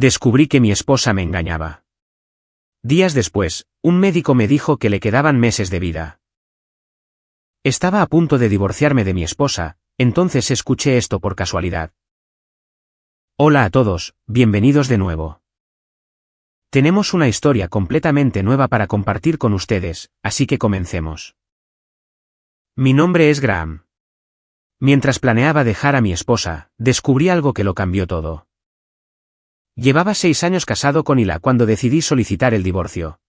Descubrí que mi esposa me engañaba. Días después, un médico me dijo que le quedaban meses de vida. Estaba a punto de divorciarme de mi esposa, entonces escuché esto por casualidad. Hola a todos, bienvenidos de nuevo. Tenemos una historia completamente nueva para compartir con ustedes, así que comencemos. Mi nombre es Graham. Mientras planeaba dejar a mi esposa, descubrí algo que lo cambió todo. Llevaba 6 años casado con Hila cuando decidí solicitar el divorcio.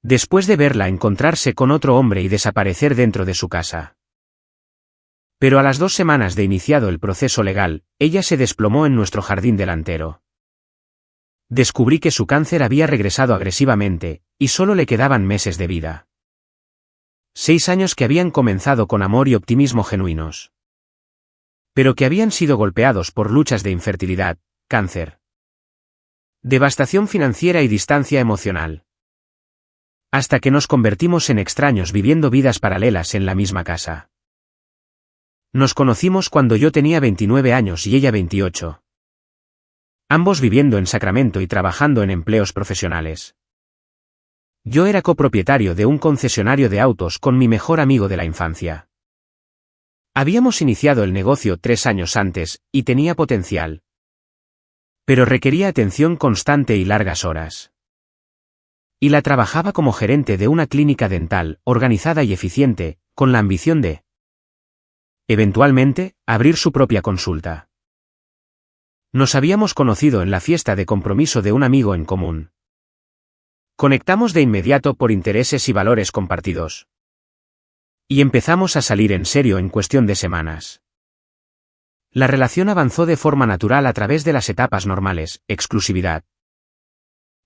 Después de verla encontrarse con otro hombre y desaparecer dentro de su casa. Pero a las 2 semanas de iniciado el proceso legal, ella se desplomó en nuestro jardín delantero. Descubrí que su cáncer había regresado agresivamente, y solo le quedaban meses de vida. 6 años que habían comenzado con amor y optimismo genuinos. Pero que habían sido golpeados por luchas de infertilidad, cáncer, devastación financiera y distancia emocional. Hasta que nos convertimos en extraños viviendo vidas paralelas en la misma casa. Nos conocimos cuando yo tenía 29 años y ella 28. Ambos viviendo en Sacramento y trabajando en empleos profesionales. Yo era copropietario de un concesionario de autos con mi mejor amigo de la infancia. Habíamos iniciado el negocio 3 años antes, y tenía potencial. Pero requería atención constante y largas horas. Hila trabajaba como gerente de una clínica dental, organizada y eficiente, con la ambición de, eventualmente, abrir su propia consulta. Nos habíamos conocido en la fiesta de compromiso de un amigo en común. Conectamos de inmediato por intereses y valores compartidos. Y empezamos a salir en serio en cuestión de semanas. La relación avanzó de forma natural a través de las etapas normales, exclusividad.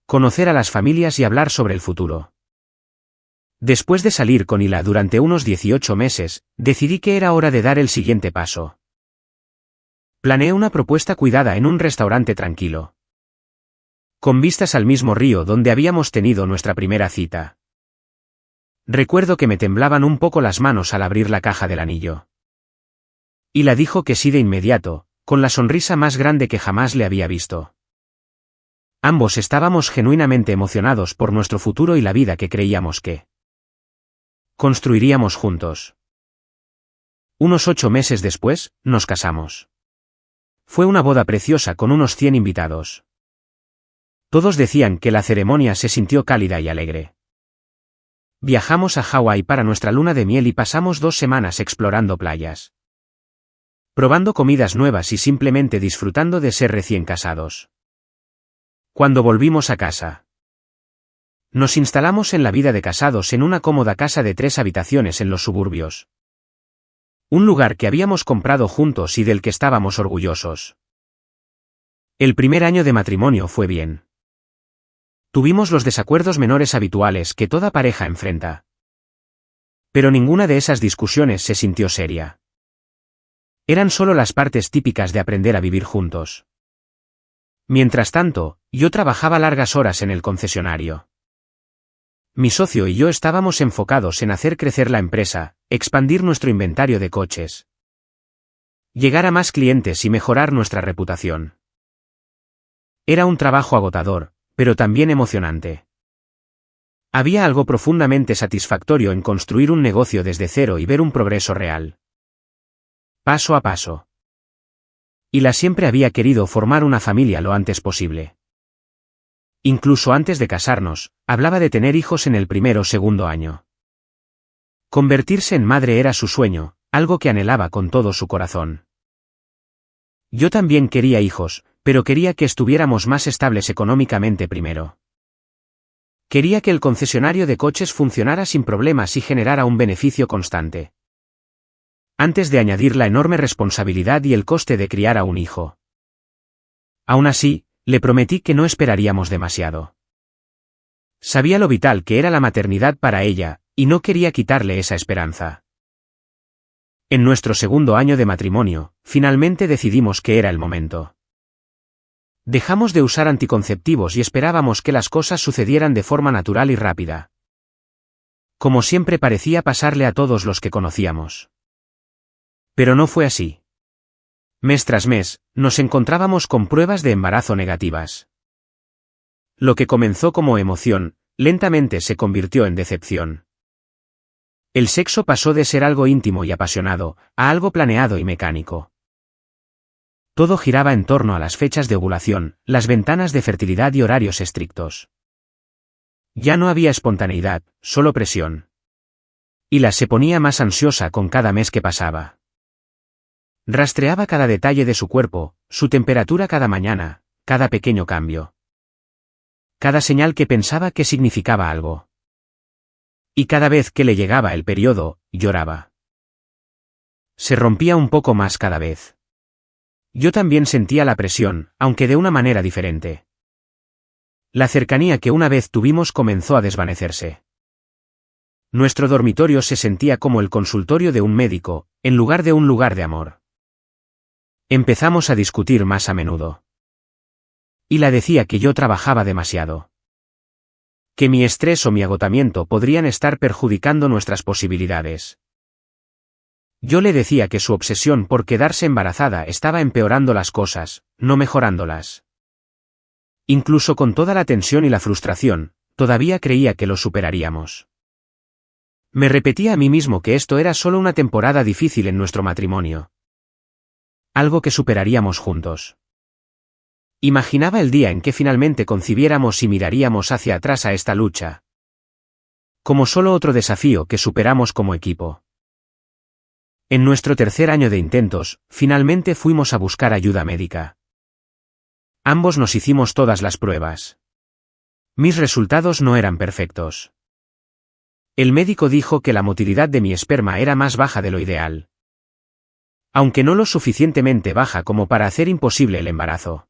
Conocer a las familias y hablar sobre el futuro. Después de salir con Hila durante unos 18 meses, decidí que era hora de dar el siguiente paso. Planeé una propuesta cuidada en un restaurante tranquilo. Con vistas al mismo río donde habíamos tenido nuestra primera cita. Recuerdo que me temblaban un poco las manos al abrir la caja del anillo. Hila dijo que sí de inmediato, con la sonrisa más grande que jamás le había visto. Ambos estábamos genuinamente emocionados por nuestro futuro y la vida que creíamos que construiríamos juntos. Unos 8 meses después, nos casamos. Fue una boda preciosa con unos 100 invitados. Todos decían que la ceremonia se sintió cálida y alegre. Viajamos a Hawái para nuestra luna de miel y pasamos 2 semanas explorando playas. Probando comidas nuevas y simplemente disfrutando de ser recién casados. Cuando volvimos a casa, nos instalamos en la vida de casados en una cómoda casa de 3 habitaciones en los suburbios. Un lugar que habíamos comprado juntos y del que estábamos orgullosos. El primer año de matrimonio fue bien. Tuvimos los desacuerdos menores habituales que toda pareja enfrenta. Pero ninguna de esas discusiones se sintió seria. Eran solo las partes típicas de aprender a vivir juntos. Mientras tanto, yo trabajaba largas horas en el concesionario. Mi socio y yo estábamos enfocados en hacer crecer la empresa, expandir nuestro inventario de coches, llegar a más clientes y mejorar nuestra reputación. Era un trabajo agotador, pero también emocionante. Había algo profundamente satisfactorio en construir un negocio desde cero y ver un progreso real. Paso a paso. Hila siempre había querido formar una familia lo antes posible. Incluso antes de casarnos, hablaba de tener hijos en el primer o segundo año. Convertirse en madre era su sueño, algo que anhelaba con todo su corazón. Yo también quería hijos, pero quería que estuviéramos más estables económicamente primero. Quería que el concesionario de coches funcionara sin problemas y generara un beneficio constante. Antes de añadir la enorme responsabilidad y el coste de criar a un hijo. Aún así, le prometí que no esperaríamos demasiado. Sabía lo vital que era la maternidad para ella, y no quería quitarle esa esperanza. En nuestro segundo año de matrimonio, finalmente decidimos que era el momento. Dejamos de usar anticonceptivos y esperábamos que las cosas sucedieran de forma natural y rápida. Como siempre parecía pasarle a todos los que conocíamos. Pero no fue así. Mes tras mes, nos encontrábamos con pruebas de embarazo negativas. Lo que comenzó como emoción, lentamente se convirtió en decepción. El sexo pasó de ser algo íntimo y apasionado, a algo planeado y mecánico. Todo giraba en torno a las fechas de ovulación, las ventanas de fertilidad y horarios estrictos. Ya no había espontaneidad, solo presión. Hila se ponía más ansiosa con cada mes que pasaba. Rastreaba cada detalle de su cuerpo, su temperatura cada mañana, cada pequeño cambio. Cada señal que pensaba que significaba algo. Y cada vez que le llegaba el periodo, lloraba. Se rompía un poco más cada vez. Yo también sentía la presión, aunque de una manera diferente. La cercanía que una vez tuvimos comenzó a desvanecerse. Nuestro dormitorio se sentía como el consultorio de un médico, en lugar de un lugar de amor. Empezamos a discutir más a menudo. Hila decía que yo trabajaba demasiado. Que mi estrés o mi agotamiento podrían estar perjudicando nuestras posibilidades. Yo le decía que su obsesión por quedarse embarazada estaba empeorando las cosas, no mejorándolas. Incluso con toda la tensión y la frustración, todavía creía que lo superaríamos. Me repetía a mí mismo que esto era solo una temporada difícil en nuestro matrimonio. Algo que superaríamos juntos. Imaginaba el día en que finalmente concibiéramos y miraríamos hacia atrás a esta lucha. Como solo otro desafío que superamos como equipo. En nuestro tercer año de intentos, finalmente fuimos a buscar ayuda médica. Ambos nos hicimos todas las pruebas. Mis resultados no eran perfectos. El médico dijo que la motilidad de mi esperma era más baja de lo ideal. Aunque no lo suficientemente baja como para hacer imposible el embarazo.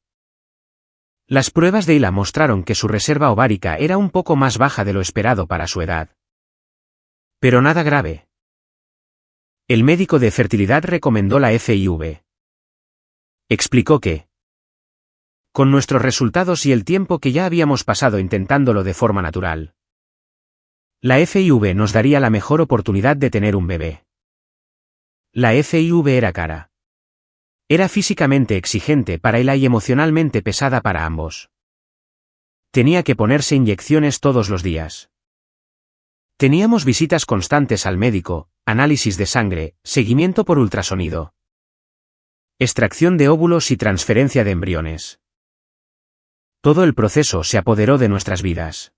Las pruebas de Hila mostraron que su reserva ovárica era un poco más baja de lo esperado para su edad. Pero nada grave. El médico de fertilidad recomendó la FIV. Explicó que, con nuestros resultados y el tiempo que ya habíamos pasado intentándolo de forma natural, la FIV nos daría la mejor oportunidad de tener un bebé. La FIV era cara. Era físicamente exigente para Hila y emocionalmente pesada para ambos. Tenía que ponerse inyecciones todos los días. Teníamos visitas constantes al médico, análisis de sangre, seguimiento por ultrasonido. Extracción de óvulos y transferencia de embriones. Todo el proceso se apoderó de nuestras vidas.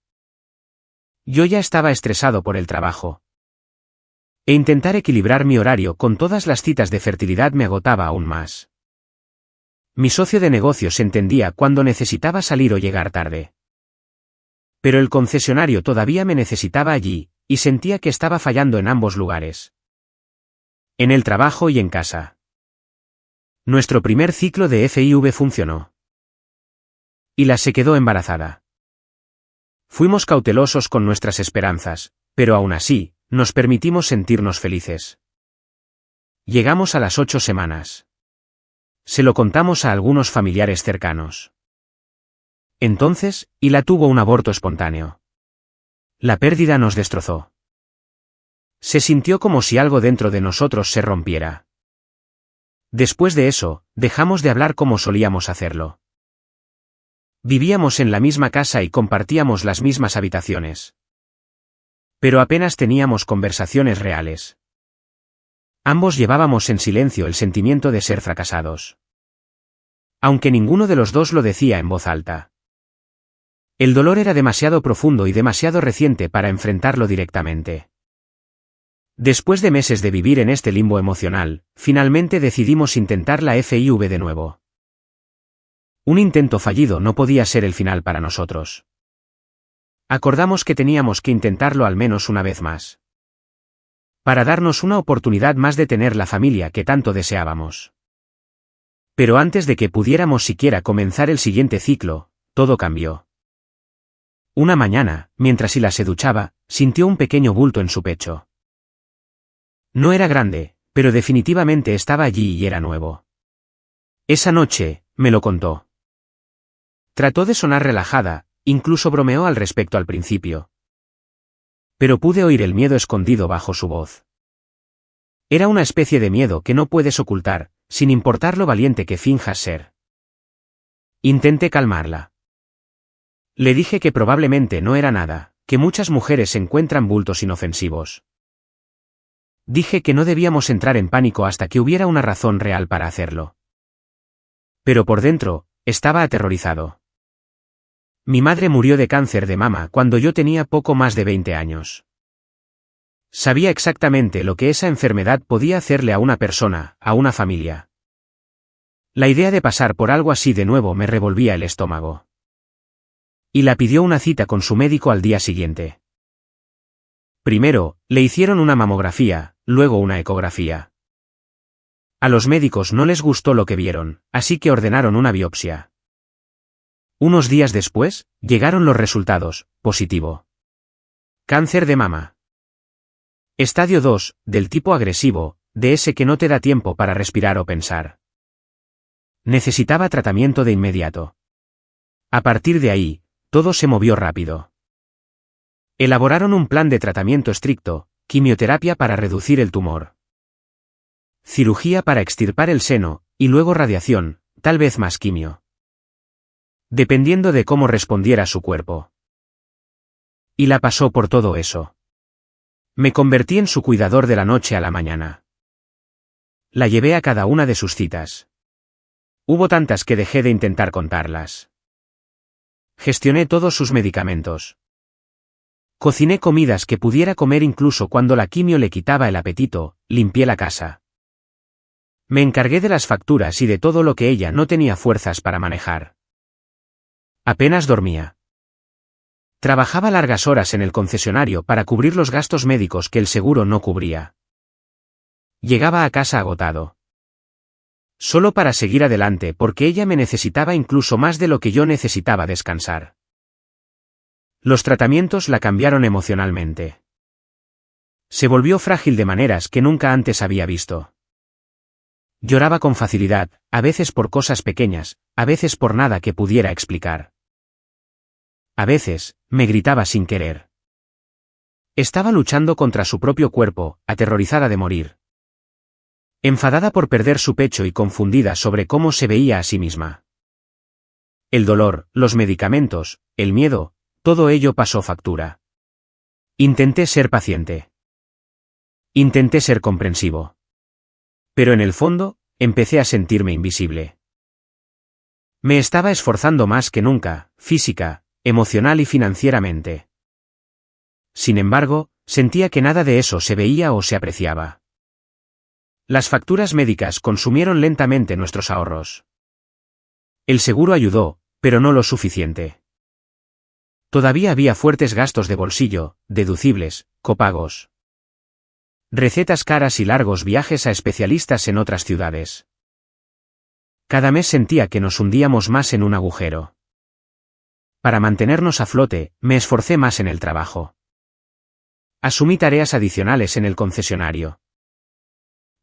Yo ya estaba estresado por el trabajo. E intentar equilibrar mi horario con todas las citas de fertilidad me agotaba aún más. Mi socio de negocios entendía cuando necesitaba salir o llegar tarde. Pero el concesionario todavía me necesitaba allí, y sentía que estaba fallando en ambos lugares. En el trabajo y en casa. Nuestro primer ciclo de FIV funcionó. Hila se quedó embarazada. Fuimos cautelosos con nuestras esperanzas, pero aún así, nos permitimos sentirnos felices. Llegamos a las 8 semanas. Se lo contamos a algunos familiares cercanos. Entonces, Hila tuvo un aborto espontáneo. La pérdida nos destrozó. Se sintió como si algo dentro de nosotros se rompiera. Después de eso, dejamos de hablar como solíamos hacerlo. Vivíamos en la misma casa y compartíamos las mismas habitaciones. Pero apenas teníamos conversaciones reales. Ambos llevábamos en silencio el sentimiento de ser fracasados. Aunque ninguno de los dos lo decía en voz alta. El dolor era demasiado profundo y demasiado reciente para enfrentarlo directamente. Después de meses de vivir en este limbo emocional, finalmente decidimos intentar la FIV de nuevo. Un intento fallido no podía ser el final para nosotros. Acordamos que teníamos que intentarlo al menos una vez más. Para darnos una oportunidad más de tener la familia que tanto deseábamos. Pero antes de que pudiéramos siquiera comenzar el siguiente ciclo, todo cambió. Una mañana, mientras Hila se duchaba, sintió un pequeño bulto en su pecho. No era grande, pero definitivamente estaba allí y era nuevo. Esa noche, me lo contó. Trató de sonar relajada, incluso bromeó al respecto al principio. Pero pude oír el miedo escondido bajo su voz. Era una especie de miedo que no puedes ocultar, sin importar lo valiente que finjas ser. Intenté calmarla. Le dije que probablemente no era nada, que muchas mujeres encuentran bultos inofensivos. Dije que no debíamos entrar en pánico hasta que hubiera una razón real para hacerlo. Pero por dentro, estaba aterrorizado. Mi madre murió de cáncer de mama cuando yo tenía poco más de 20 años. Sabía exactamente lo que esa enfermedad podía hacerle a una persona, a una familia. La idea de pasar por algo así de nuevo me revolvía el estómago. Y la pidió una cita con su médico al día siguiente. Primero, le hicieron una mamografía, luego una ecografía. A los médicos no les gustó lo que vieron, así que ordenaron una biopsia. Unos días después, llegaron los resultados, positivo. Cáncer de mama. Estadio 2, del tipo agresivo, de ese que no te da tiempo para respirar o pensar. Necesitaba tratamiento de inmediato. A partir de ahí, todo se movió rápido. Elaboraron un plan de tratamiento estricto, quimioterapia para reducir el tumor. Cirugía para extirpar el seno, y luego radiación, tal vez más quimio. Dependiendo de cómo respondiera su cuerpo. Y la pasó por todo eso. Me convertí en su cuidador de la noche a la mañana. La llevé a cada una de sus citas. Hubo tantas que dejé de intentar contarlas. Gestioné todos sus medicamentos. Cociné comidas que pudiera comer incluso cuando la quimio le quitaba el apetito, limpié la casa. Me encargué de las facturas y de todo lo que ella no tenía fuerzas para manejar. Apenas dormía. Trabajaba largas horas en el concesionario para cubrir los gastos médicos que el seguro no cubría. Llegaba a casa agotado. Solo para seguir adelante porque ella me necesitaba incluso más de lo que yo necesitaba descansar. Los tratamientos la cambiaron emocionalmente. Se volvió frágil de maneras que nunca antes había visto. Lloraba con facilidad, a veces por cosas pequeñas, a veces por nada que pudiera explicar. A veces, me gritaba sin querer. Estaba luchando contra su propio cuerpo, aterrorizada de morir. Enfadada por perder su pecho y confundida sobre cómo se veía a sí misma. El dolor, los medicamentos, el miedo, todo ello pasó factura. Intenté ser paciente. Intenté ser comprensivo. Pero en el fondo, empecé a sentirme invisible. Me estaba esforzando más que nunca, física, emocional y financieramente. Sin embargo, sentía que nada de eso se veía o se apreciaba. Las facturas médicas consumieron lentamente nuestros ahorros. El seguro ayudó, pero no lo suficiente. Todavía había fuertes gastos de bolsillo, deducibles, copagos. Recetas caras y largos viajes a especialistas en otras ciudades. Cada mes sentía que nos hundíamos más en un agujero. Para mantenernos a flote, me esforcé más en el trabajo. Asumí tareas adicionales en el concesionario.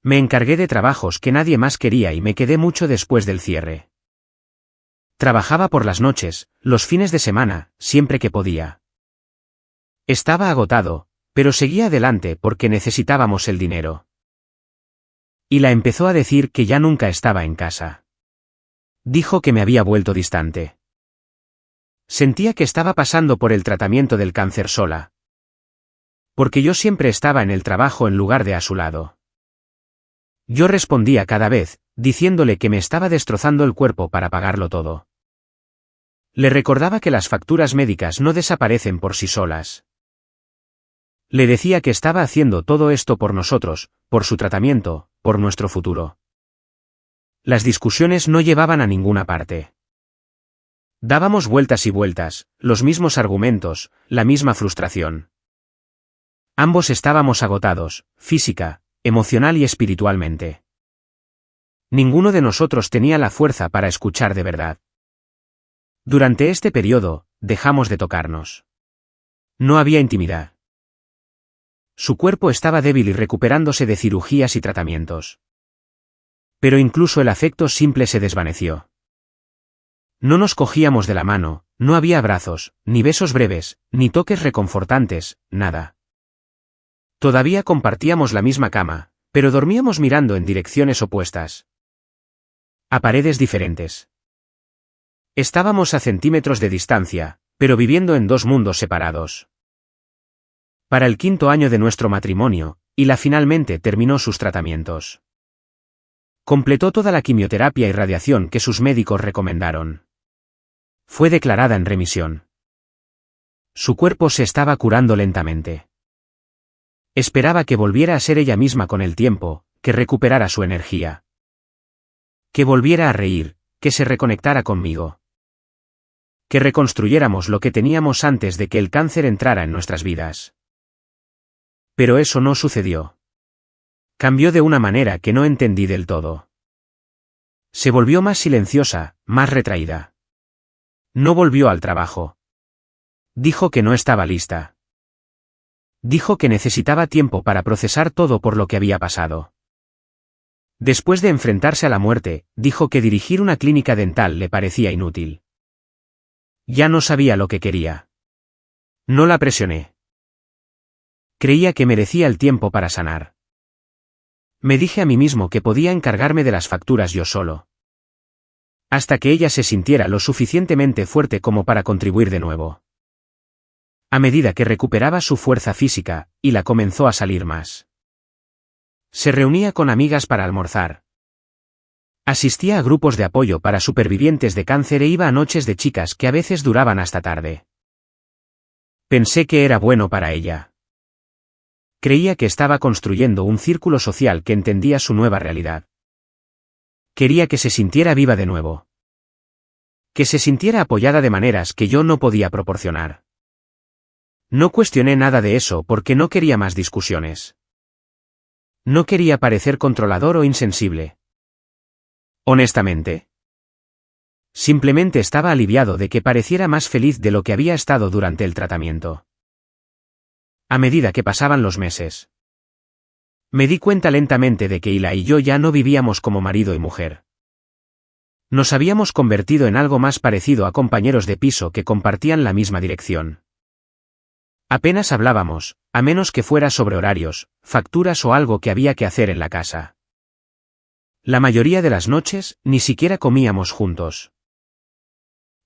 Me encargué de trabajos que nadie más quería y me quedé mucho después del cierre. Trabajaba por las noches, los fines de semana, siempre que podía. Estaba agotado, pero seguía adelante porque necesitábamos el dinero. Y la empezó a decir que ya nunca estaba en casa. Dijo que me había vuelto distante. Sentía que estaba pasando por el tratamiento del cáncer sola. Porque yo siempre estaba en el trabajo en lugar de a su lado. Yo respondía cada vez, diciéndole que me estaba destrozando el cuerpo para pagarlo todo. Le recordaba que las facturas médicas no desaparecen por sí solas. Le decía que estaba haciendo todo esto por nosotros, por su tratamiento, por nuestro futuro. Las discusiones no llevaban a ninguna parte. Dábamos vueltas y vueltas, los mismos argumentos, la misma frustración. Ambos estábamos agotados, física, emocional y espiritualmente. Ninguno de nosotros tenía la fuerza para escuchar de verdad. Durante este periodo, dejamos de tocarnos. No había intimidad. Su cuerpo estaba débil y recuperándose de cirugías y tratamientos. Pero incluso el afecto simple se desvaneció. No nos cogíamos de la mano, no había abrazos, ni besos breves, ni toques reconfortantes, nada. Todavía compartíamos la misma cama, pero dormíamos mirando en direcciones opuestas. A paredes diferentes. Estábamos a centímetros de distancia, pero viviendo en dos mundos separados. Para el 5.º año de nuestro matrimonio, Hila finalmente terminó sus tratamientos. Completó toda la quimioterapia y radiación que sus médicos recomendaron. Fue declarada en remisión. Su cuerpo se estaba curando lentamente. Esperaba que volviera a ser ella misma con el tiempo, que recuperara su energía. Que volviera a reír, que se reconectara conmigo. Que reconstruyéramos lo que teníamos antes de que el cáncer entrara en nuestras vidas. Pero eso no sucedió. Cambió de una manera que no entendí del todo. Se volvió más silenciosa, más retraída. No volvió al trabajo. Dijo que no estaba lista. Dijo que necesitaba tiempo para procesar todo por lo que había pasado. Después de enfrentarse a la muerte, dijo que dirigir una clínica dental le parecía inútil. Ya no sabía lo que quería. No la presioné. Creía que merecía el tiempo para sanar. Me dije a mí mismo que podía encargarme de las facturas yo solo. Hasta que ella se sintiera lo suficientemente fuerte como para contribuir de nuevo. A medida que recuperaba su fuerza física, Hila comenzó a salir más. Se reunía con amigas para almorzar. Asistía a grupos de apoyo para supervivientes de cáncer e iba a noches de chicas que a veces duraban hasta tarde. Pensé que era bueno para ella. Creía que estaba construyendo un círculo social que entendía su nueva realidad. Quería que se sintiera viva de nuevo. Que se sintiera apoyada de maneras que yo no podía proporcionar. No cuestioné nada de eso porque no quería más discusiones. No quería parecer controlador o insensible. Honestamente. Simplemente estaba aliviado de que pareciera más feliz de lo que había estado durante el tratamiento. A medida que pasaban los meses, me di cuenta lentamente de que Hila y yo ya no vivíamos como marido y mujer. Nos habíamos convertido en algo más parecido a compañeros de piso que compartían la misma dirección. Apenas hablábamos, a menos que fuera sobre horarios, facturas o algo que había que hacer en la casa. La mayoría de las noches, ni siquiera comíamos juntos.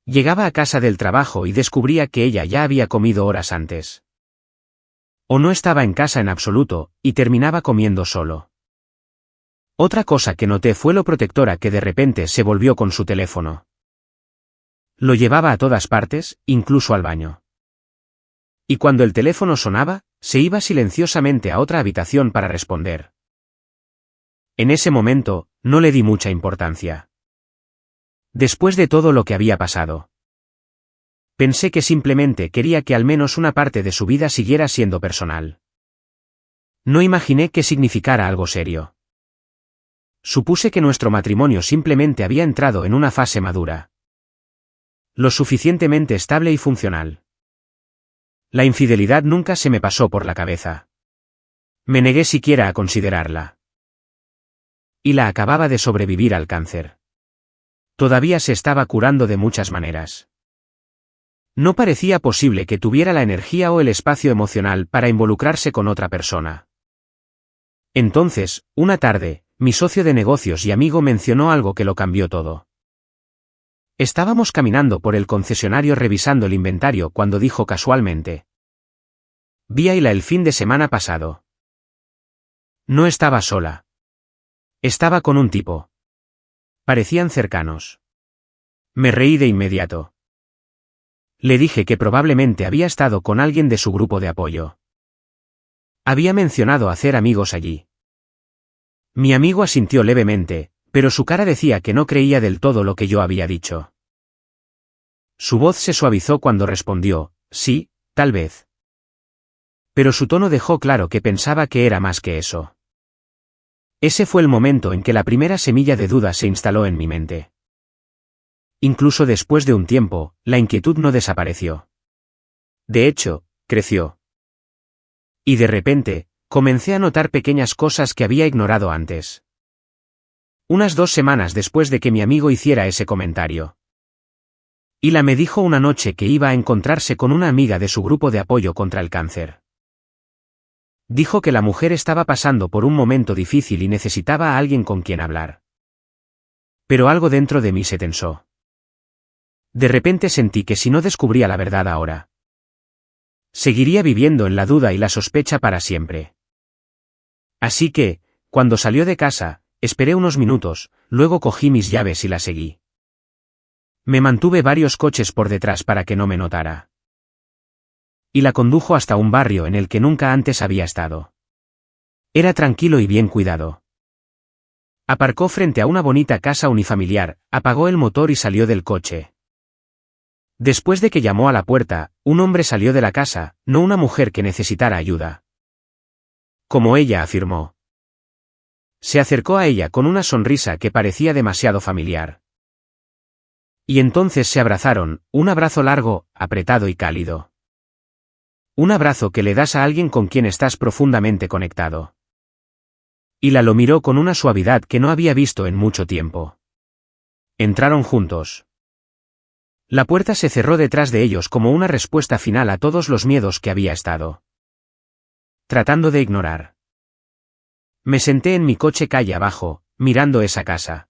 Llegaba a casa del trabajo y descubría que ella ya había comido horas antes. O no estaba en casa en absoluto, y terminaba comiendo solo. Otra cosa que noté fue lo protectora que de repente se volvió con su teléfono. Lo llevaba a todas partes, incluso al baño. Y cuando el teléfono sonaba, se iba silenciosamente a otra habitación para responder. En ese momento, no le di mucha importancia. Después de todo lo que había pasado. Pensé que simplemente quería que al menos una parte de su vida siguiera siendo personal. No imaginé que significara algo serio. Supuse que nuestro matrimonio simplemente había entrado en una fase madura. Lo suficientemente estable y funcional. La infidelidad nunca se me pasó por la cabeza. Me negué siquiera a considerarla. Hila acababa de sobrevivir al cáncer. Todavía se estaba curando de muchas maneras. No parecía posible que tuviera la energía o el espacio emocional para involucrarse con otra persona. Entonces, una tarde, mi socio de negocios y amigo mencionó algo que lo cambió todo. Estábamos caminando por el concesionario revisando el inventario cuando dijo casualmente: vi a Hila el fin de semana pasado. No estaba sola. Estaba con un tipo. Parecían cercanos. Me reí de inmediato. Le dije que probablemente había estado con alguien de su grupo de apoyo. Había mencionado hacer amigos allí. Mi amigo asintió levemente, pero su cara decía que no creía del todo lo que yo había dicho. Su voz se suavizó cuando respondió: sí, tal vez. Pero su tono dejó claro que pensaba que era más que eso. Ese fue el momento en que la primera semilla de duda se instaló en mi mente. Incluso después de un tiempo, la inquietud no desapareció. De hecho, creció. Y de repente, comencé a notar pequeñas cosas que había ignorado antes. Unas 2 semanas después de que mi amigo hiciera ese comentario. Hila me dijo una noche que iba a encontrarse con una amiga de su grupo de apoyo contra el cáncer. Dijo que la mujer estaba pasando por un momento difícil y necesitaba a alguien con quien hablar. Pero algo dentro de mí se tensó. De repente sentí que si no descubría la verdad ahora, seguiría viviendo en la duda y la sospecha para siempre. Así que, cuando salió de casa, esperé unos minutos, luego cogí mis llaves y la seguí. Me mantuve varios coches por detrás para que no me notara. Y la condujo hasta un barrio en el que nunca antes había estado. Era tranquilo y bien cuidado. Aparcó frente a una bonita casa unifamiliar, apagó el motor y salió del coche. Después de que llamó a la puerta, un hombre salió de la casa, no una mujer que necesitara ayuda. Como ella afirmó. Se acercó a ella con una sonrisa que parecía demasiado familiar. Y entonces se abrazaron, un abrazo largo, apretado y cálido. Un abrazo que le das a alguien con quien estás profundamente conectado. Y la lo miró con una suavidad que no había visto en mucho tiempo. Entraron juntos. La puerta se cerró detrás de ellos como una respuesta final a todos los miedos que había estado tratando de ignorar. Me senté en mi coche calle abajo, mirando esa casa.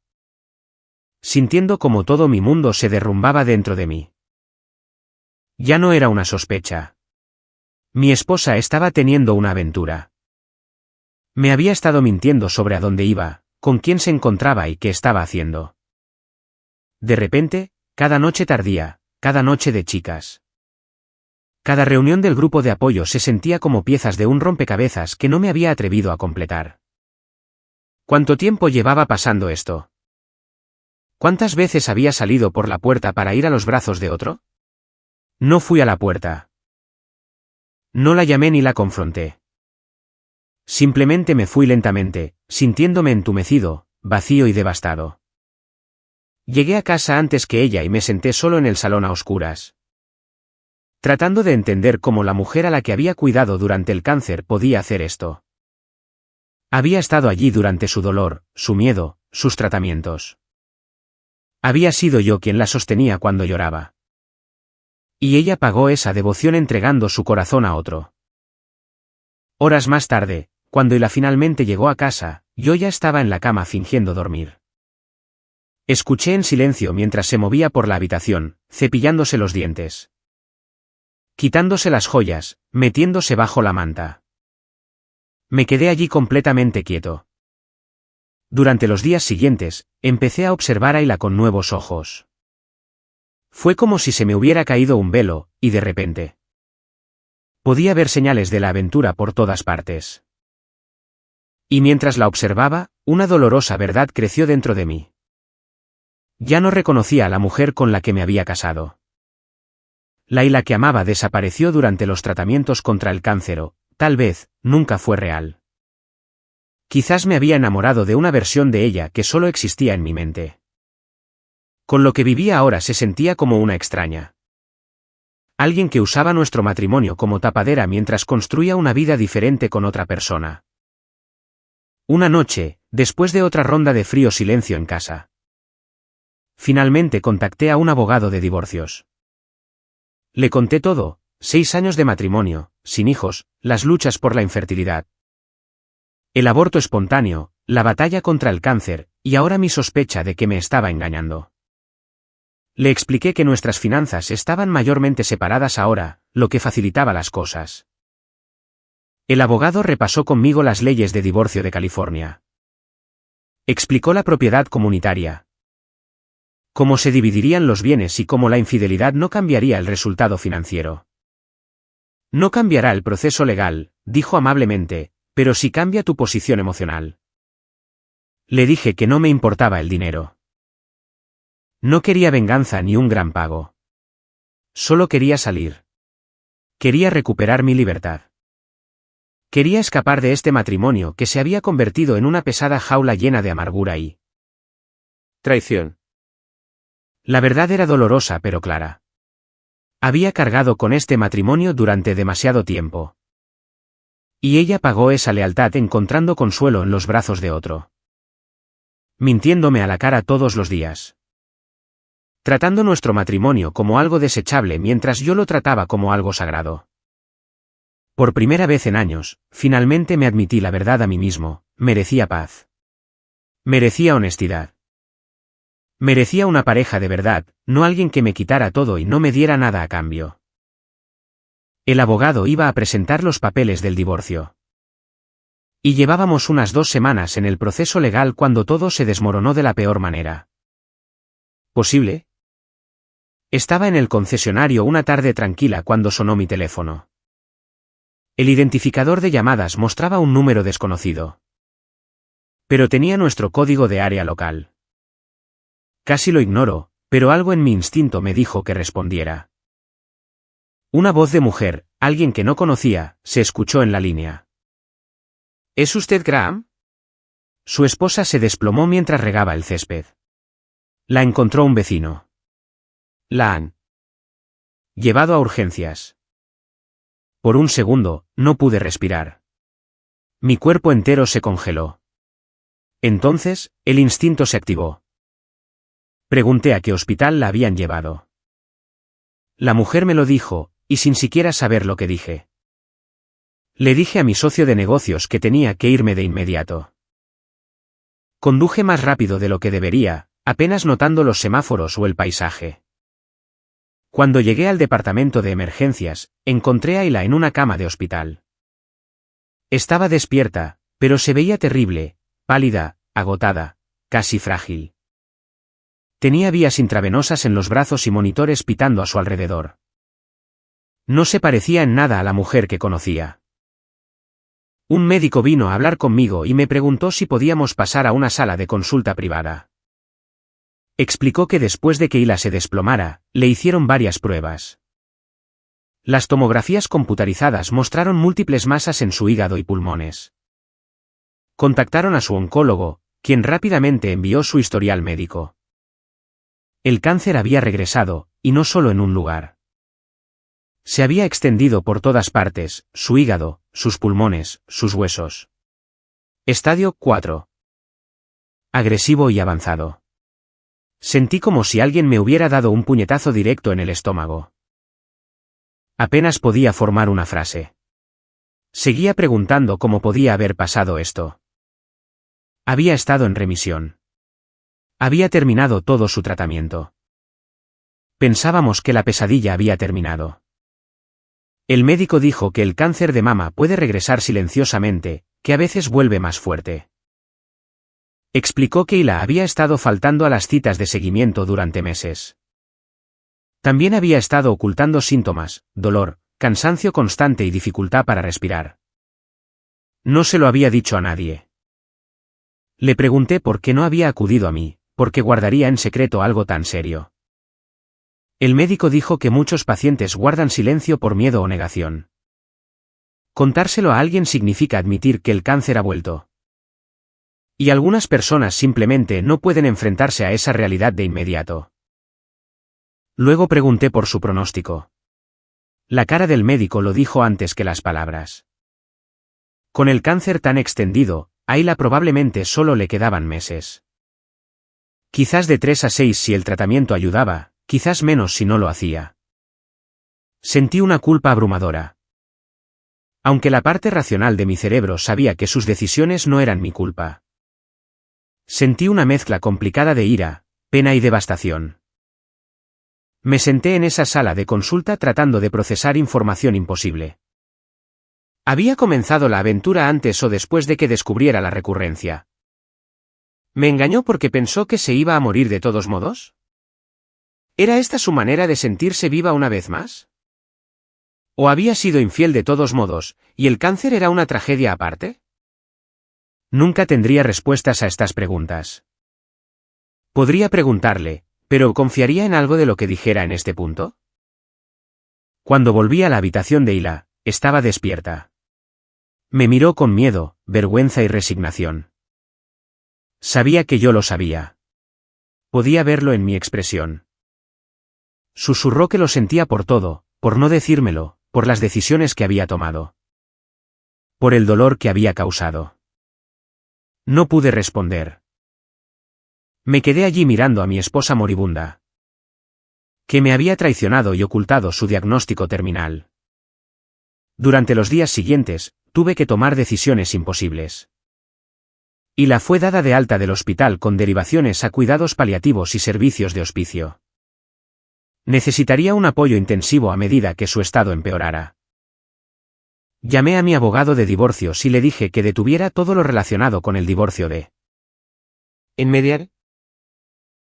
Sintiendo como todo mi mundo se derrumbaba dentro de mí. Ya no era una sospecha. Mi esposa estaba teniendo una aventura. Me había estado mintiendo sobre a dónde iba, con quién se encontraba y qué estaba haciendo. De repente, cada noche tardía, cada noche de chicas. Cada reunión del grupo de apoyo se sentía como piezas de un rompecabezas que no me había atrevido a completar. ¿Cuánto tiempo llevaba pasando esto? ¿Cuántas veces había salido por la puerta para ir a los brazos de otro? No fui a la puerta. No la llamé ni la confronté. Simplemente me fui lentamente, sintiéndome entumecido, vacío y devastado. Llegué a casa antes que ella y me senté solo en el salón a oscuras. Tratando de entender cómo la mujer a la que había cuidado durante el cáncer podía hacer esto. Había estado allí durante su dolor, su miedo, sus tratamientos. Había sido yo quien la sostenía cuando lloraba. Y ella pagó esa devoción entregando su corazón a otro. Horas más tarde, cuando Ila finalmente llegó a casa, yo ya estaba en la cama fingiendo dormir. Escuché en silencio mientras se movía por la habitación, cepillándose los dientes. Quitándose las joyas, metiéndose bajo la manta. Me quedé allí completamente quieto. Durante los días siguientes, empecé a observar a Ila con nuevos ojos. Fue como si se me hubiera caído un velo, y de repente podía ver señales de la aventura por todas partes. Y mientras la observaba, una dolorosa verdad creció dentro de mí. Ya no reconocía a la mujer con la que me había casado. La Ila que amaba desapareció durante los tratamientos contra el cáncer o, tal vez, nunca fue real. Quizás me había enamorado de una versión de ella que solo existía en mi mente. Con lo que vivía ahora se sentía como una extraña. Alguien que usaba nuestro matrimonio como tapadera mientras construía una vida diferente con otra persona. Una noche, después de otra ronda de frío silencio en casa. Finalmente contacté a un abogado de divorcios. Le conté todo, 6 años de matrimonio, sin hijos, las luchas por la infertilidad. El aborto espontáneo, la batalla contra el cáncer, y ahora mi sospecha de que me estaba engañando. Le expliqué que nuestras finanzas estaban mayormente separadas ahora, lo que facilitaba las cosas. El abogado repasó conmigo las leyes de divorcio de California. Explicó la propiedad comunitaria. Cómo se dividirían los bienes y cómo la infidelidad no cambiaría el resultado financiero. No cambiará el proceso legal, dijo amablemente, pero sí cambia tu posición emocional. Le dije que no me importaba el dinero. No quería venganza ni un gran pago. Solo quería salir. Quería recuperar mi libertad. Quería escapar de este matrimonio que se había convertido en una pesada jaula llena de amargura y traición. La verdad era dolorosa pero clara. Había cargado con este matrimonio durante demasiado tiempo. Y ella pagó esa lealtad encontrando consuelo en los brazos de otro. Mintiéndome a la cara todos los días. Tratando nuestro matrimonio como algo desechable mientras yo lo trataba como algo sagrado. Por primera vez en años, finalmente me admití la verdad a mí mismo, merecía paz. Merecía honestidad. Merecía una pareja de verdad, no alguien que me quitara todo y no me diera nada a cambio. El abogado iba a presentar los papeles del divorcio. Y llevábamos unas 2 semanas en el proceso legal cuando todo se desmoronó de la peor manera posible. Estaba en el concesionario una tarde tranquila cuando sonó mi teléfono. El identificador de llamadas mostraba un número desconocido. Pero tenía nuestro código de área local. Casi lo ignoro, pero algo en mi instinto me dijo que respondiera. Una voz de mujer, alguien que no conocía, se escuchó en la línea. ¿Es usted Graham? Su esposa se desplomó mientras regaba el césped. La encontró un vecino. La han llevado a urgencias. Por un segundo, no pude respirar. Mi cuerpo entero se congeló. Entonces, el instinto se activó. Pregunté a qué hospital la habían llevado. La mujer me lo dijo, y sin siquiera saber lo que dije. Le dije a mi socio de negocios que tenía que irme de inmediato. Conduje más rápido de lo que debería, apenas notando los semáforos o el paisaje. Cuando llegué al departamento de emergencias, encontré a Ila en una cama de hospital. Estaba despierta, pero se veía terrible, pálida, agotada, casi frágil. Tenía vías intravenosas en los brazos y monitores pitando a su alrededor. No se parecía en nada a la mujer que conocía. Un médico vino a hablar conmigo y me preguntó si podíamos pasar a una sala de consulta privada. Explicó que después de que Ila se desplomara, le hicieron varias pruebas. Las tomografías computarizadas mostraron múltiples masas en su hígado y pulmones. Contactaron a su oncólogo, quien rápidamente envió su historial médico. El cáncer había regresado, y no solo en un lugar. Se había extendido por todas partes, su hígado, sus pulmones, sus huesos. Estadio 4. Agresivo y avanzado. Sentí como si alguien me hubiera dado un puñetazo directo en el estómago. Apenas podía formar una frase. Seguía preguntando cómo podía haber pasado esto. Había estado en remisión. Había terminado todo su tratamiento. Pensábamos que la pesadilla había terminado. El médico dijo que el cáncer de mama puede regresar silenciosamente, que a veces vuelve más fuerte. Explicó que Ila había estado faltando a las citas de seguimiento durante meses. También había estado ocultando síntomas, dolor, cansancio constante y dificultad para respirar. No se lo había dicho a nadie. Le pregunté por qué no había acudido a mí, por qué guardaría en secreto algo tan serio. El médico dijo que muchos pacientes guardan silencio por miedo o negación. Contárselo a alguien significa admitir que el cáncer ha vuelto. Y algunas personas simplemente no pueden enfrentarse a esa realidad de inmediato. Luego pregunté por su pronóstico. La cara del médico lo dijo antes que las palabras. Con el cáncer tan extendido, a Ila probablemente solo le quedaban meses. Quizás de 3 a 6 si el tratamiento ayudaba, quizás menos si no lo hacía. Sentí una culpa abrumadora. Aunque la parte racional de mi cerebro sabía que sus decisiones no eran mi culpa. Sentí una mezcla complicada de ira, pena y devastación. Me senté en esa sala de consulta tratando de procesar información imposible. ¿Había comenzado la aventura antes o después de que descubriera la recurrencia? ¿Me engañó porque pensó que se iba a morir de todos modos? ¿Era esta su manera de sentirse viva una vez más? ¿O había sido infiel de todos modos, y el cáncer era una tragedia aparte? Nunca tendría respuestas a estas preguntas. Podría preguntarle, pero ¿confiaría en algo de lo que dijera en este punto? Cuando volví a la habitación de Ila, estaba despierta. Me miró con miedo, vergüenza y resignación. Sabía que yo lo sabía. Podía verlo en mi expresión. Susurró que lo sentía por todo, por no decírmelo, por las decisiones que había tomado. Por el dolor que había causado. No pude responder. Me quedé allí mirando a mi esposa moribunda. Que me había traicionado y ocultado su diagnóstico terminal. Durante los días siguientes, tuve que tomar decisiones imposibles. Hila fue dada de alta del hospital con derivaciones a cuidados paliativos y servicios de hospicio. Necesitaría un apoyo intensivo a medida que su estado empeorara. Llamé a mi abogado de divorcios y le dije que detuviera todo lo relacionado con el divorcio de ¿En mediar?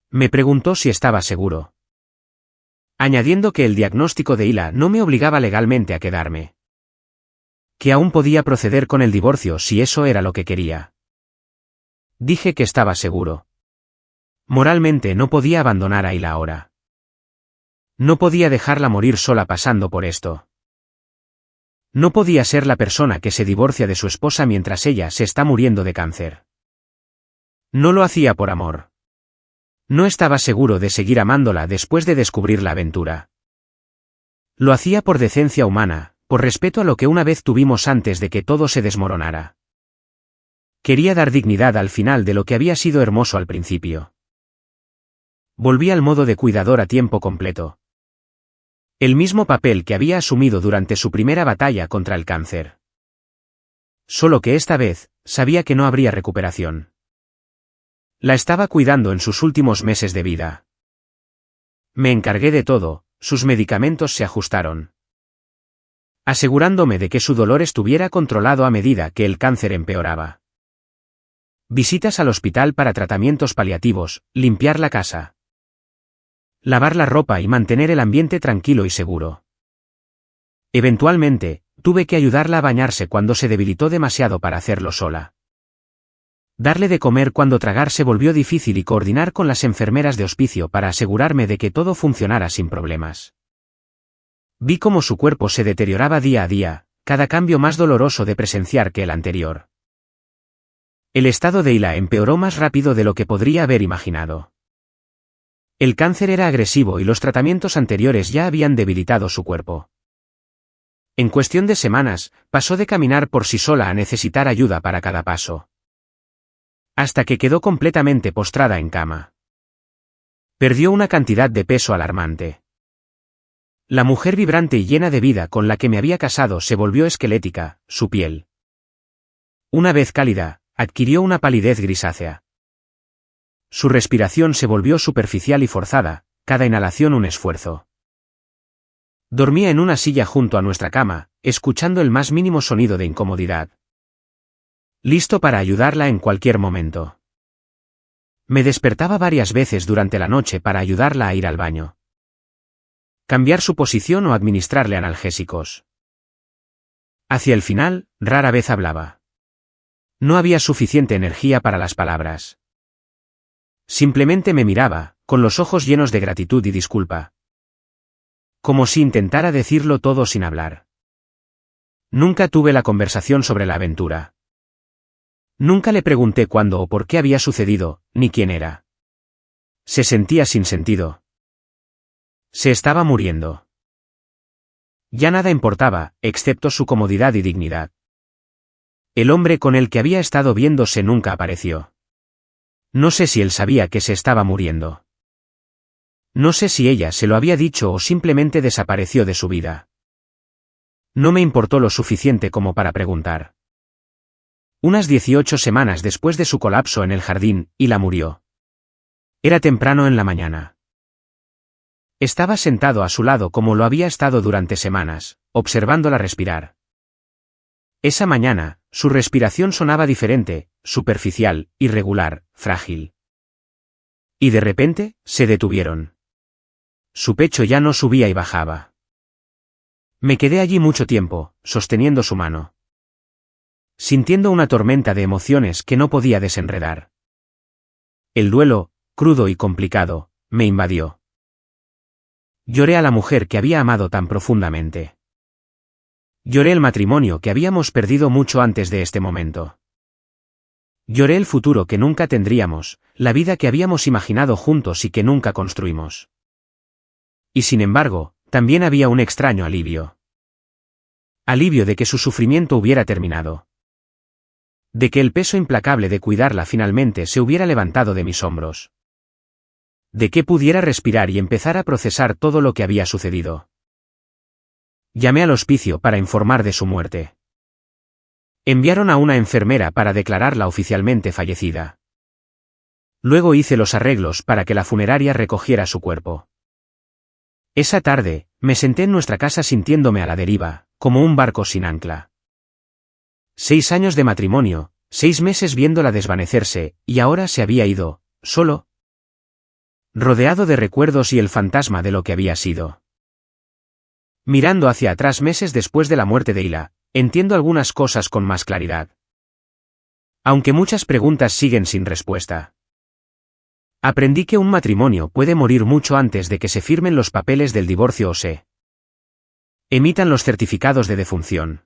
Me preguntó si estaba seguro, añadiendo que el diagnóstico de Hila no me obligaba legalmente a quedarme. Que aún podía proceder con el divorcio si eso era lo que quería. Dije que estaba seguro. Moralmente no podía abandonar a Hila ahora. No podía dejarla morir sola pasando por esto. No podía ser la persona que se divorcia de su esposa mientras ella se está muriendo de cáncer. No lo hacía por amor. No estaba seguro de seguir amándola después de descubrir la aventura. Lo hacía por decencia humana, por respeto a lo que una vez tuvimos antes de que todo se desmoronara. Quería dar dignidad al final de lo que había sido hermoso al principio. Volví al modo de cuidador a tiempo completo. El mismo papel que había asumido durante su primera batalla contra el cáncer. Solo que esta vez, sabía que no habría recuperación. La estaba cuidando en sus últimos meses de vida. Me encargué de todo, sus medicamentos se ajustaron, asegurándome de que su dolor estuviera controlado a medida que el cáncer empeoraba. Visitas al hospital para tratamientos paliativos, limpiar la casa, lavar la ropa y mantener el ambiente tranquilo y seguro. Eventualmente, tuve que ayudarla a bañarse cuando se debilitó demasiado para hacerlo sola. Darle de comer cuando tragar se volvió difícil y coordinar con las enfermeras de hospicio para asegurarme de que todo funcionara sin problemas. Vi cómo su cuerpo se deterioraba día a día, cada cambio más doloroso de presenciar que el anterior. El estado de Hila empeoró más rápido de lo que podría haber imaginado. El cáncer era agresivo y los tratamientos anteriores ya habían debilitado su cuerpo. En cuestión de semanas, pasó de caminar por sí sola a necesitar ayuda para cada paso. Hasta que quedó completamente postrada en cama. Perdió una cantidad de peso alarmante. La mujer vibrante y llena de vida con la que me había casado se volvió esquelética, su piel, una vez cálida, adquirió una palidez grisácea. Su respiración se volvió superficial y forzada, cada inhalación un esfuerzo. Dormía en una silla junto a nuestra cama, escuchando el más mínimo sonido de incomodidad. Listo para ayudarla en cualquier momento. Me despertaba varias veces durante la noche para ayudarla a ir al baño, cambiar su posición o administrarle analgésicos. Hacia el final, rara vez hablaba. No había suficiente energía para las palabras. Simplemente me miraba, con los ojos llenos de gratitud y disculpa. Como si intentara decirlo todo sin hablar. Nunca tuve la conversación sobre la aventura. Nunca le pregunté cuándo o por qué había sucedido, ni quién era. Se sentía sin sentido. Se estaba muriendo. Ya nada importaba, excepto su comodidad y dignidad. El hombre con el que había estado viéndose nunca apareció. No sé si él sabía que se estaba muriendo. No sé si ella se lo había dicho o simplemente desapareció de su vida. No me importó lo suficiente como para preguntar. Unas 18 semanas después de su colapso en el jardín, Hila murió. Era temprano en la mañana. Estaba sentado a su lado como lo había estado durante semanas, observándola respirar. Esa mañana, su respiración sonaba diferente, superficial, irregular, frágil. Y de repente, se detuvieron. Su pecho ya no subía y bajaba. Me quedé allí mucho tiempo, sosteniendo su mano, sintiendo una tormenta de emociones que no podía desenredar. El duelo, crudo y complicado, me invadió. Lloré a la mujer que había amado tan profundamente. Lloré el matrimonio que habíamos perdido mucho antes de este momento. Lloré el futuro que nunca tendríamos, la vida que habíamos imaginado juntos y que nunca construimos. Y sin embargo, también había un extraño alivio. Alivio de que su sufrimiento hubiera terminado. De que el peso implacable de cuidarla finalmente se hubiera levantado de mis hombros. De que pudiera respirar y empezar a procesar todo lo que había sucedido. Llamé al hospicio para informar de su muerte. Enviaron a una enfermera para declararla oficialmente fallecida. Luego hice los arreglos para que la funeraria recogiera su cuerpo. Esa tarde, me senté en nuestra casa sintiéndome a la deriva, como un barco sin ancla. 6 años de matrimonio, 6 meses viéndola desvanecerse, y ahora se había ido, solo, rodeado de recuerdos y el fantasma de lo que había sido. Mirando hacia atrás meses después de la muerte de Hila, entiendo algunas cosas con más claridad. Aunque muchas preguntas siguen sin respuesta. Aprendí que un matrimonio puede morir mucho antes de que se firmen los papeles del divorcio o se emitan los certificados de defunción.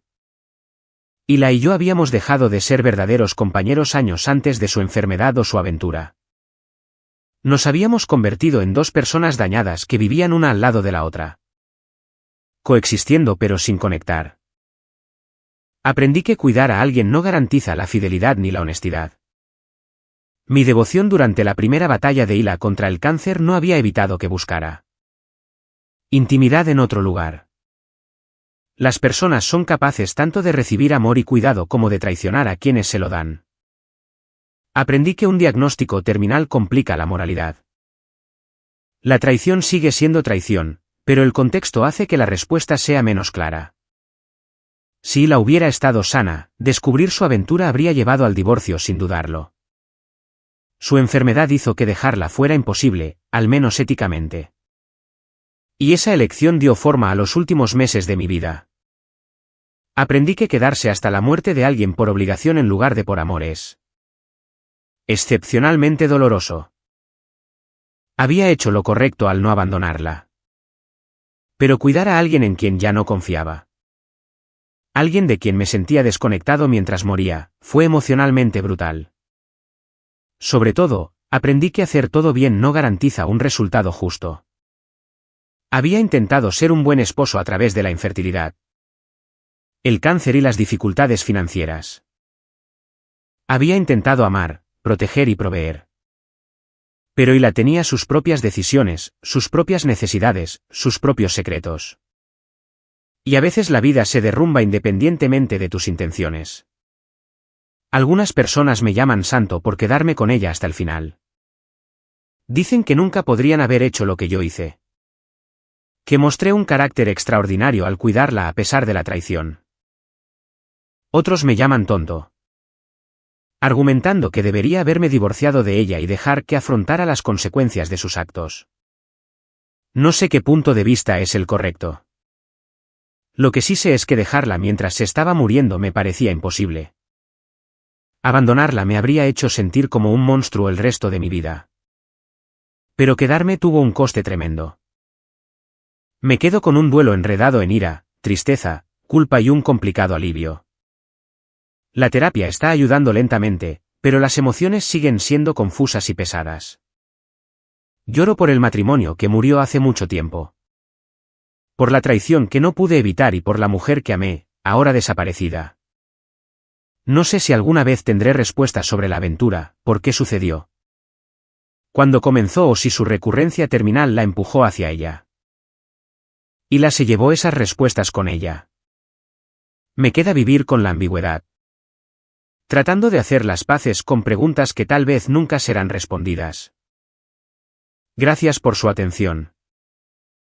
Hila y yo habíamos dejado de ser verdaderos compañeros años antes de su enfermedad o su aventura. Nos habíamos convertido en 2 personas dañadas que vivían una al lado de la otra. Coexistiendo pero sin conectar. Aprendí que cuidar a alguien no garantiza la fidelidad ni la honestidad. Mi devoción durante la primera batalla de Hila contra el cáncer no había evitado que buscara intimidad en otro lugar. Las personas son capaces tanto de recibir amor y cuidado como de traicionar a quienes se lo dan. Aprendí que un diagnóstico terminal complica la moralidad. La traición sigue siendo traición, pero el contexto hace que la respuesta sea menos clara. Si Hila hubiera estado sana, descubrir su aventura habría llevado al divorcio sin dudarlo. Su enfermedad hizo que dejarla fuera imposible, al menos éticamente. Y esa elección dio forma a los últimos meses de mi vida. Aprendí que quedarse hasta la muerte de alguien por obligación en lugar de por amor es excepcionalmente doloroso. Había hecho lo correcto al no abandonarla. Pero cuidar a alguien en quien ya no confiaba. Alguien de quien me sentía desconectado mientras moría, fue emocionalmente brutal. Sobre todo, aprendí que hacer todo bien no garantiza un resultado justo. Había intentado ser un buen esposo a través de la infertilidad, el cáncer y las dificultades financieras. Había intentado amar, proteger y proveer. Pero Hila tenía sus propias decisiones, sus propias necesidades, sus propios secretos. Y a veces la vida se derrumba independientemente de tus intenciones. Algunas personas me llaman santo por quedarme con ella hasta el final. Dicen que nunca podrían haber hecho lo que yo hice. Que mostré un carácter extraordinario al cuidarla a pesar de la traición. Otros me llaman tonto, argumentando que debería haberme divorciado de ella y dejar que afrontara las consecuencias de sus actos. No sé qué punto de vista es el correcto. Lo que sí sé es que dejarla mientras se estaba muriendo me parecía imposible. Abandonarla me habría hecho sentir como un monstruo el resto de mi vida. Pero quedarme tuvo un coste tremendo. Me quedo con un duelo enredado en ira, tristeza, culpa y un complicado alivio. La terapia está ayudando lentamente, pero las emociones siguen siendo confusas y pesadas. Lloro por el matrimonio que murió hace mucho tiempo. Por la traición que no pude evitar y por la mujer que amé, ahora desaparecida. No sé si alguna vez tendré respuestas sobre la aventura, por qué sucedió. Cuándo comenzó o si su recurrencia terminal la empujó hacia ella. Hila se llevó esas respuestas con ella. Me queda vivir con la ambigüedad. Tratando de hacer las paces con preguntas que tal vez nunca serán respondidas. Gracias por su atención.